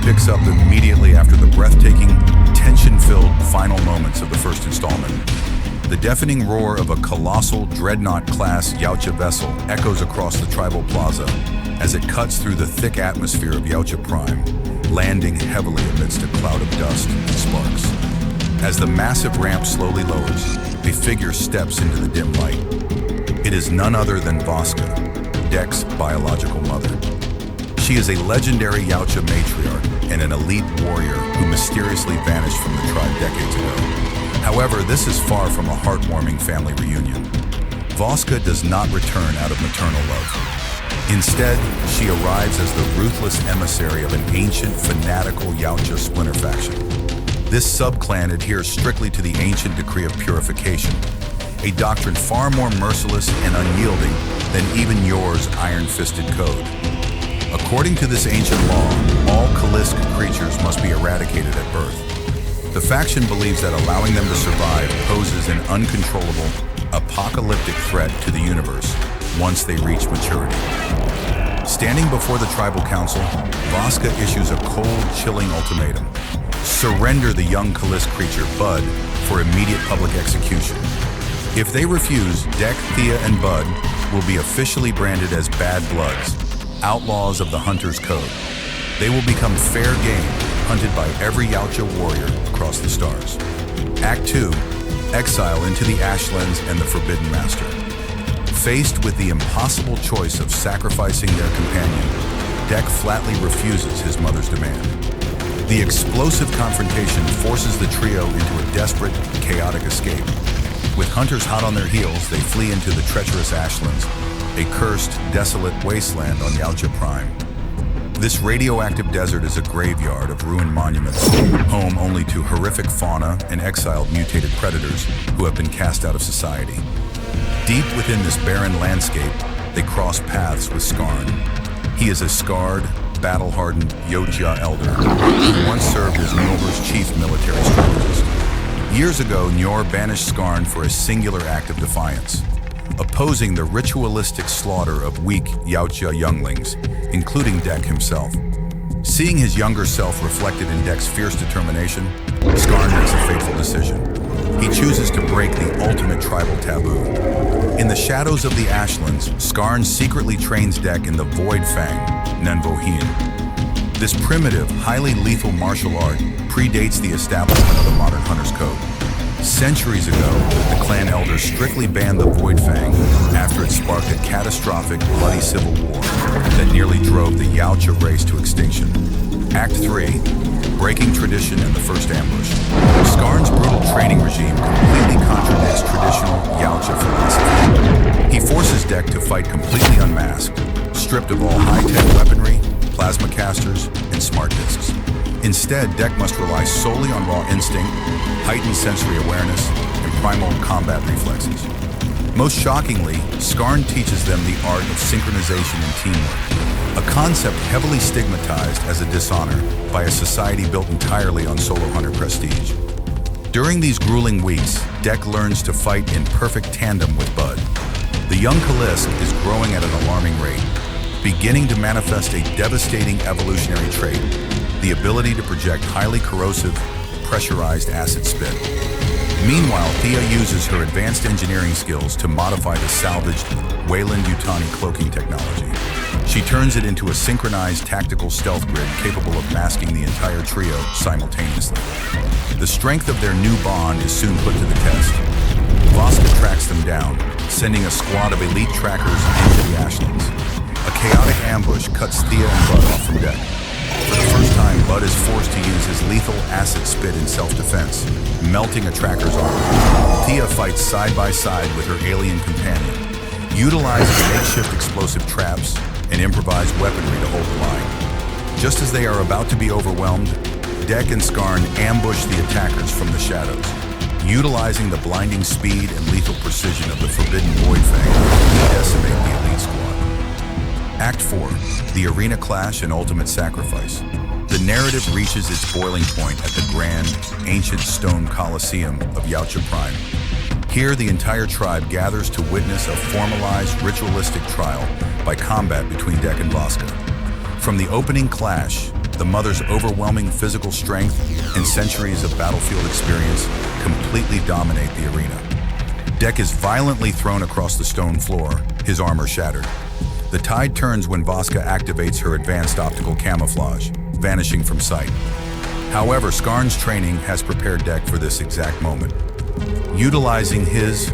picks up immediately after the breathtaking, tension-filled final moments of the first installment. The deafening roar of a colossal dreadnought-class Yautja vessel echoes across the tribal plaza as it cuts through the thick atmosphere of Yautja Prime, landing heavily amidst a cloud of dust and sparks. As the massive ramp slowly lowers, a figure steps into the dim light. It is none other than Voska, Dek's biological mother. She is a legendary Yautja matriarch and an elite warrior who mysteriously vanished from the tribe decades ago. However, this is far from a heartwarming family reunion. Voska does not return out of maternal love. Instead, she arrives as the ruthless emissary of an ancient, fanatical Yautja splinter faction. This sub-clan adheres strictly to the ancient decree of purification, a doctrine far more merciless and unyielding than even yours iron-fisted code. According to this ancient law, all Kalisk creatures must be eradicated at birth. The faction believes that allowing them to survive poses an uncontrollable, apocalyptic threat to the universe once they reach maturity. Standing before the tribal council, Voska issues a cold, chilling ultimatum. Surrender the young Kalisk creature, Bud, for immediate public execution. If they refuse, Dek, Thea, and Bud will be officially branded as bad bloods, outlaws of the Hunter's Code. They will become fair game, hunted by every Yautja warrior across the stars. Act 2, Exile into the Ashlands and the Forbidden Master. Faced with the impossible choice of sacrificing their companion, Dek flatly refuses his mother's demand. The explosive confrontation forces the trio into a desperate, chaotic escape. With hunters hot on their heels, they flee into the treacherous Ashlands, a cursed, desolate wasteland on Yautja Prime. This radioactive desert is a graveyard of ruined monuments, home only to horrific fauna and exiled mutated predators who have been cast out of society. Deep within this barren landscape, they cross paths with Skarn. He is a scarred, battle-hardened Yautja elder who once served as Njor's chief military strategist. Years ago, Njor banished Skarn for a singular act of defiance, opposing the ritualistic slaughter of weak Yautja younglings, including Dek himself. Seeing his younger self reflected in Dek's fierce determination, Skarn makes a fateful decision. He chooses to break the ultimate tribal taboo. In the shadows of the Ashlands, Skarn secretly trains Dek in the Void Fang, Nenvohin. This primitive, highly lethal martial art predates the establishment of the modern Hunter's Code. Centuries ago, the clan elders strictly banned the Void Fang after it sparked a catastrophic, bloody civil war that nearly drove the Yautja race to extinction. Act 3, Breaking Tradition and the First Ambush. Skarn's brutal training regime completely contradicts traditional Yautja philosophy. He forces Dek to fight completely unmasked, stripped of all high-tech weaponry, plasma casters, and smart discs. Instead, Dek must rely solely on raw instinct, heightened sensory awareness, and primal combat reflexes. Most shockingly, Skarn teaches them the art of synchronization and teamwork, a concept heavily stigmatized as a dishonor by a society built entirely on solo hunter prestige. During these grueling weeks, Dek learns to fight in perfect tandem with Bud. The young Kalisk is growing at an alarming rate, beginning to manifest a devastating evolutionary trait, the ability to project highly corrosive, pressurized acid spit. Meanwhile, Thea uses her advanced engineering skills to modify the salvaged Wayland-Yutani cloaking technology. She turns it into a synchronized tactical stealth grid capable of masking the entire trio simultaneously. The strength of their new bond is soon put to the test. Voska tracks them down, sending a squad of elite trackers into the Ashlands. A chaotic ambush cuts Thea and Bud off from Dek. For the first time, Bud is forced to use his lethal acid spit in self-defense, melting a tracker's armor. Thea fights side by side with her alien companion, utilizing makeshift explosive traps and improvised weaponry to hold the line. Just as they are about to be overwhelmed, Dek and Skarn ambush the attackers from the shadows, utilizing the blinding speed and lethal precision of the Forbidden Void Fang to decimate the elite squad. Act 4, The Arena Clash and Ultimate Sacrifice. The narrative reaches its boiling point at the grand, ancient stone coliseum of Yautja Prime. Here, the entire tribe gathers to witness a formalized, ritualistic trial by combat between Dek and Voska. From the opening clash, the The mother's overwhelming physical strength and centuries of battlefield experience completely dominate the arena. Deck is violently thrown across the stone floor, his armor shattered. The tide turns when Vaska activates her advanced optical camouflage, vanishing from sight. However, Skarn's training has prepared Deck for this exact moment. Utilizing his